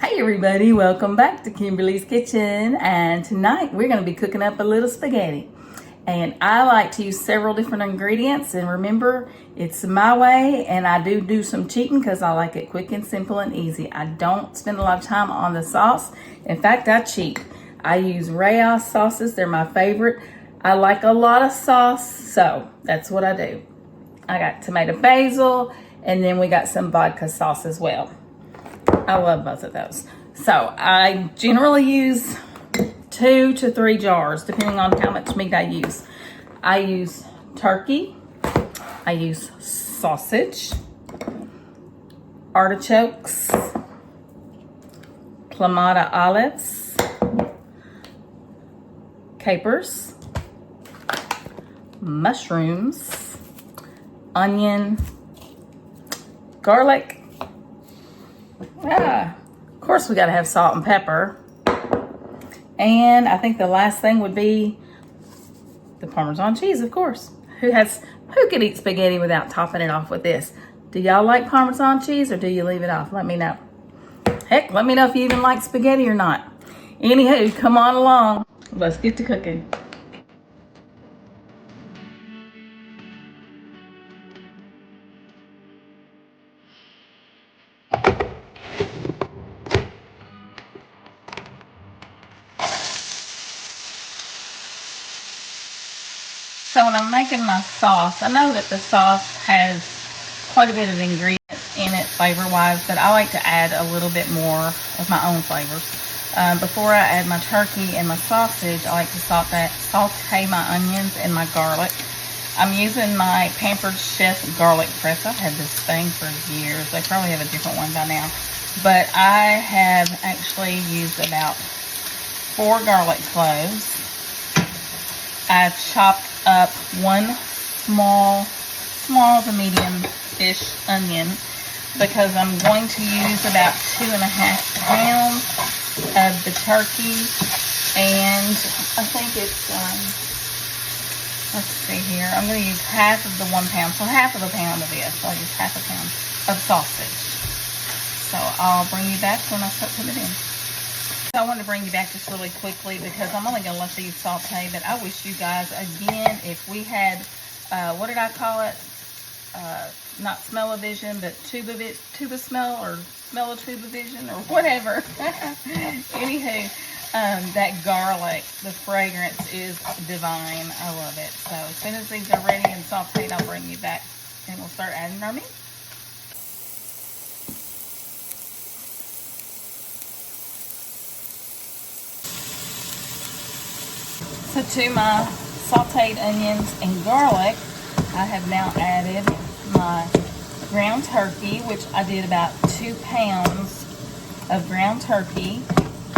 Hey everybody, welcome back to Kimberly's Kitchen, and tonight we're going to be cooking up a little spaghetti. And I like to use several different ingredients, and remember, it's my way, and I do some cheating because I like it quick and simple and easy. I don't spend a lot of time on the sauce. In fact, I cheat. I use Rayos sauces, they're my favorite. I like a lot of sauce, so that's what I do. I got tomato basil, and then we got some vodka sauce as well. I love both of those. So I generally use 2 to 3 jars, depending on how much meat I use. I use turkey, I use sausage, artichokes, clamato olives, capers, mushrooms, onion, garlic. Of course we got to have salt and pepper. And I think the last thing would be the Parmesan cheese, of course. Who could eat spaghetti without topping it off with this? Do y'all like Parmesan cheese or do you leave it off? Let me know. Heck, let me know if you even like spaghetti or not. Anywho, come on along. Let's get to cooking. So when I'm making my sauce, I know that the sauce has quite a bit of ingredients in it flavor-wise, but I like to add a little bit more of my own flavors. Before I add my turkey and my sausage, I like to saute my onions and my garlic. I'm using my Pampered Chef garlic press. I've had this thing for years. They probably have a different one by now. But I have actually used about 4 garlic cloves. I've chopped up 1 small to medium-ish onion because I'm going to use about 2.5 pounds of the turkey, and I think it's, let's see here, I'm going to use half of the 1 pound, so half of a pound of this. I'll use half a pound of sausage. So I'll bring you back when I start putting it in. So I want to bring you back just really quickly because I'm only going to let these saute, but I wish you guys, again, if we had, what did I call it? Not smell-o-vision, but tuba smell, or smell-o-tuba-vision, or whatever. Anywho, that garlic, the fragrance is divine. I love it. So as soon as these are ready and sauteed, I'll bring you back and we'll start adding our meat. So to my sauteed onions and garlic, I have now added my ground turkey, which I did about 2 pounds of ground turkey.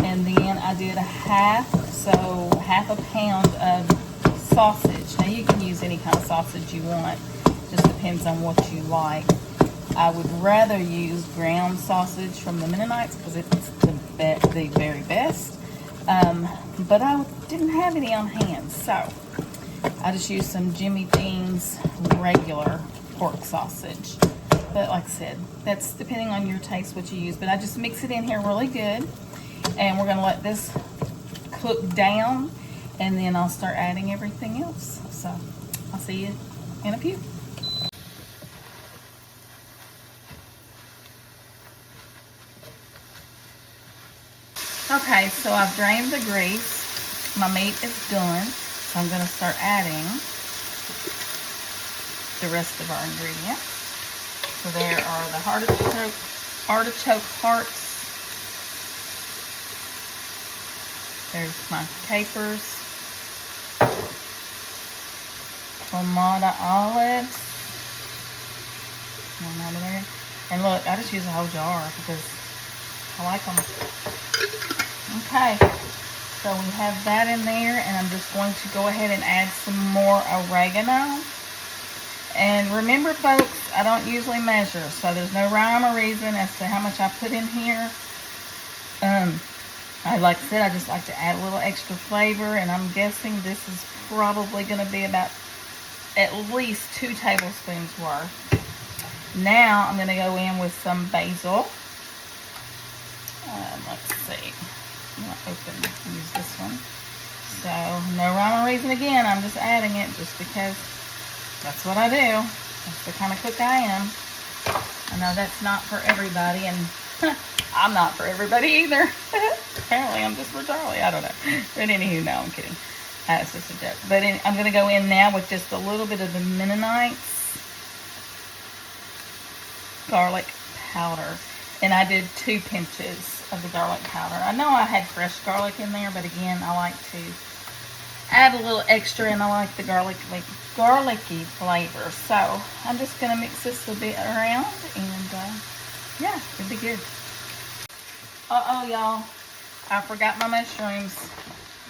And then I did half a pound of sausage. Now you can use any kind of sausage you want. Just depends on what you like. I would rather use ground sausage from the Mennonites because it's the very best. But I didn't have any on hand, so I just used some Jimmy Dean's regular pork sausage. But like I said, that's depending on your taste what you use. But I just mix it in here really good, and we're going to let this cook down, and then I'll start adding everything else. So I'll see you in a few. Okay, so I've drained the grease. My meat is done. So I'm going to start adding the rest of our ingredients. So there are the artichoke hearts. There's my capers. Clamato olives. One over there. And look, I just use a whole jar because I like them. Okay, so we have that in there, and I'm just going to go ahead and add some more oregano. And remember, folks, I don't usually measure, so there's no rhyme or reason as to how much I put in here. Like I said, I just like to add a little extra flavor, and I'm guessing this is probably going to be about at least 2 tablespoons worth. Now I'm going to go in with some basil. see. I'm going to use this one. So, no rhyme or reason again. I'm just adding it just because that's what I do. That's the kind of cook I am. I know that's not for everybody, and I'm not for everybody either. Apparently, I'm just for Charlie. I don't know. But anywho, no, I'm kidding. That's just a joke. But I'm going to go in now with just a little bit of the Mennonite's garlic powder. And I did 2 pinches of the garlic powder. I know I had fresh garlic in there, but again, I like to add a little extra, and I like the garlicky flavor. So I'm just going to mix this a bit around, and yeah, it'll be good. Uh-oh, y'all. I forgot my mushrooms.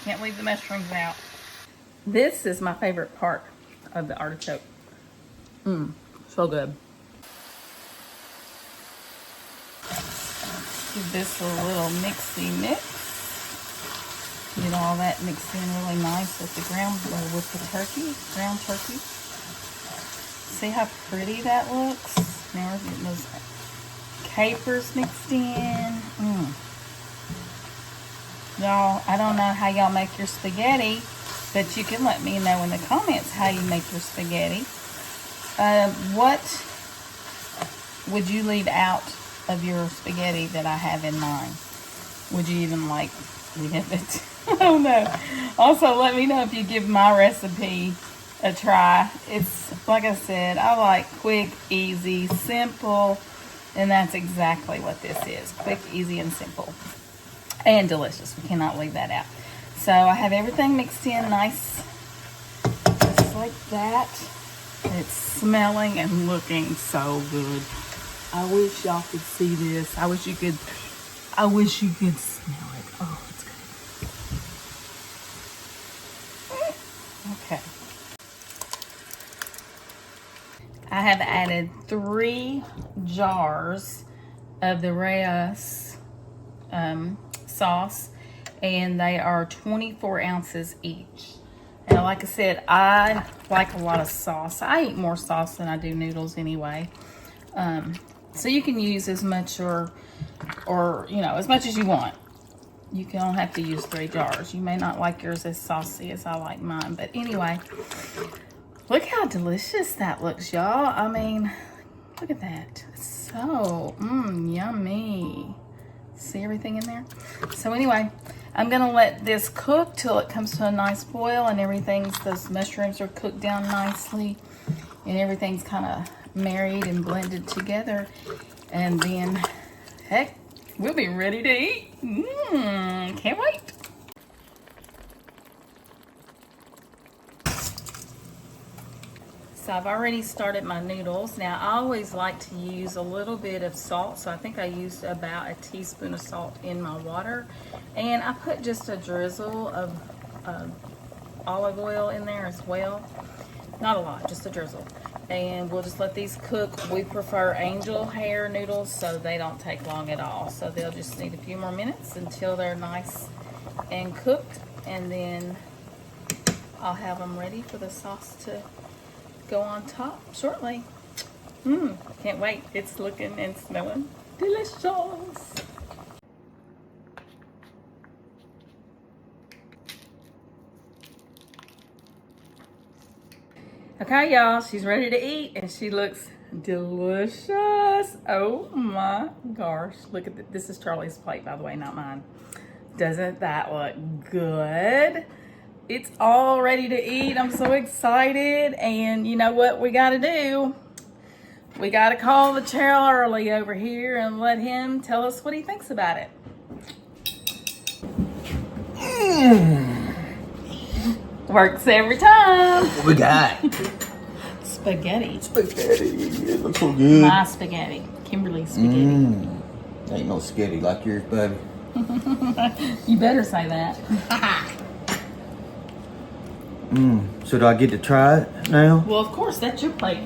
Can't leave the mushrooms out. This is my favorite part of the artichoke. So good. Give this a little mixy mix. Get all that mixed in really nice with the ground turkey. See how pretty that looks? Now we're getting those capers mixed in. Y'all, I don't know how y'all make your spaghetti, but you can let me know in the comments how you make your spaghetti. What would you leave out of your spaghetti that I have in mind? Would you even like leave it? I don't know. Also, let me know if you give my recipe a try. It's, like I said, I like quick, easy, simple, and that's exactly what this is. Quick, easy, and simple. And delicious. We cannot leave that out. So I have everything mixed in nice, just like that. It's smelling and looking so good. I wish y'all could see this. I wish you could smell it. Oh, it's good. Okay. I have added 3 jars of the Reyes sauce, and they are 24 ounces each. And like I said, I like a lot of sauce. I eat more sauce than I do noodles anyway. So you can use as much or you know, as much as you want. You don't have to use 3 jars. You may not like yours as saucy as I like mine. But anyway, look how delicious that looks, y'all. I mean, look at that. It's so, yummy. See everything in there? So anyway, I'm going to let this cook till it comes to a nice boil and those mushrooms are cooked down nicely and everything's kind of married and blended together, and then heck, we'll be ready to eat. Can't wait. So I've already started my noodles. Now I always like to use a little bit of salt, so I think I used about a teaspoon of salt in my water, and I put just a drizzle of olive oil in there as well. Not a lot, just a drizzle. And we'll just let these cook. We prefer angel hair noodles, so they don't take long at all. So they'll just need a few more minutes until they're nice and cooked, and then I'll have them ready for the sauce to go on top shortly. Can't wait. It's looking and smelling delicious. Okay, y'all, she's ready to eat, and she looks delicious. Oh my gosh. Look at this. Is Charlie's plate, by the way, not mine. Doesn't that look good? It's all ready to eat. I'm so excited. And you know what we got to do? We got to call the Charlie over here and let him tell us what he thinks about it. Works every time. What we got? Spaghetti. Spaghetti. It looks so good. My spaghetti. Kimberly's spaghetti. Ain't no skitty like yours, baby. You better say that. So do I get to try it now? Well, of course, that's your plate.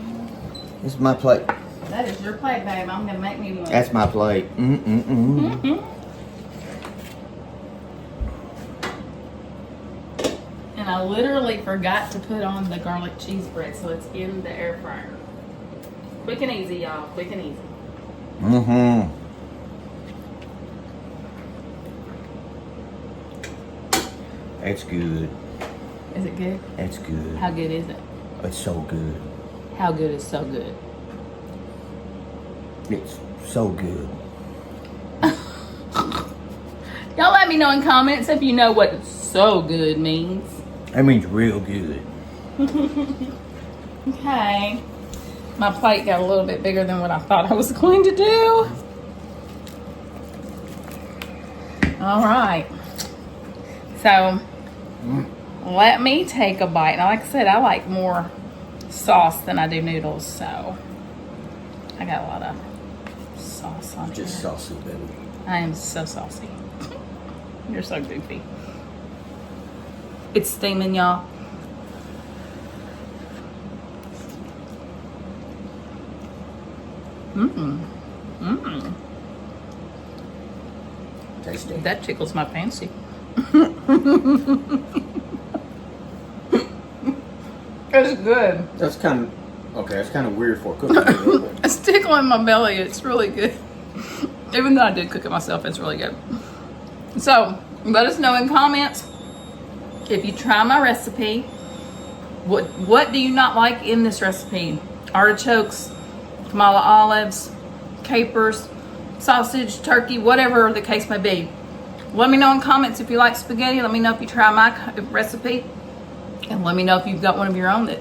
This is my plate. That is your plate, babe. I'm going to make me one. That's my plate. And I literally forgot to put on the garlic cheese bread, so it's in the air fryer. Quick and easy, y'all. Quick and easy. It's good. Is it good? It's good. How good is it? It's so good. How good is so good? It's so good. Y'all let me know in comments if you know what so good means. That means real good. Okay. My plate got a little bit bigger than what I thought I was going to do. All right. So, let me take a bite. Now, like I said, I like more sauce than I do noodles, so I got a lot of sauce on Just here. saucy, baby. I am so saucy. You're so goofy. It's steaming, y'all. Tasty. That tickles my fancy. It's good. That's kind of okay. That's kind of weird for cooking. It's tickling my belly. It's really good. Even though I did cook it myself, it's really good. So, let us know in comments if you try my recipe. What do you not like in this recipe? Artichokes, Kamala olives, capers, sausage, turkey, whatever the case may be. Let me know in comments if you like spaghetti. Let me know if you try my recipe. And let me know if you've got one of your own that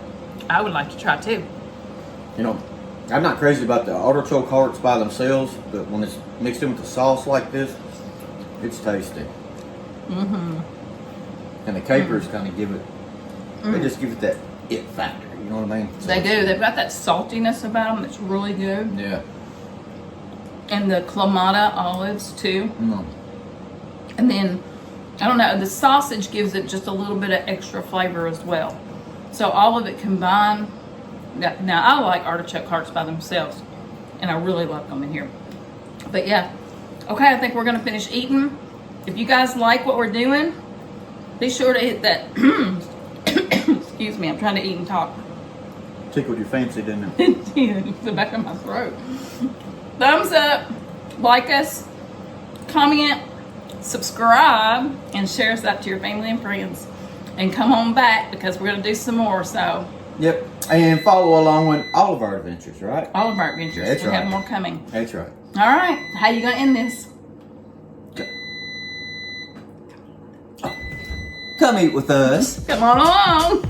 I would like to try too. You know, I'm not crazy about the artichoke hearts by themselves, but when it's mixed in with the sauce like this, it's tasty. And the capers kind of give it, they just give it that it factor, you know what I mean? So They do. They've got that saltiness about them that's really good. Yeah. And the Clamato olives too. Mm. And then, I don't know, the sausage gives it just a little bit of extra flavor as well. So all of it combined. Now, I like artichoke hearts by themselves. And I really like them in here. But yeah. Okay, I think we're going to finish eating. If you guys like what we're doing, be sure to hit that. Excuse me, I'm trying to eat and talk. Tickled your fancy, didn't it? It's the back of my throat. Thumbs up, like us, comment, subscribe, and share us out to your family and friends. And come on back because we're going to do some more. So, Yep. And follow along with all of our adventures, right? all of our adventures. That's we right. have more coming. That's right. All right. How you going to end this? Come eat with us. Come on along.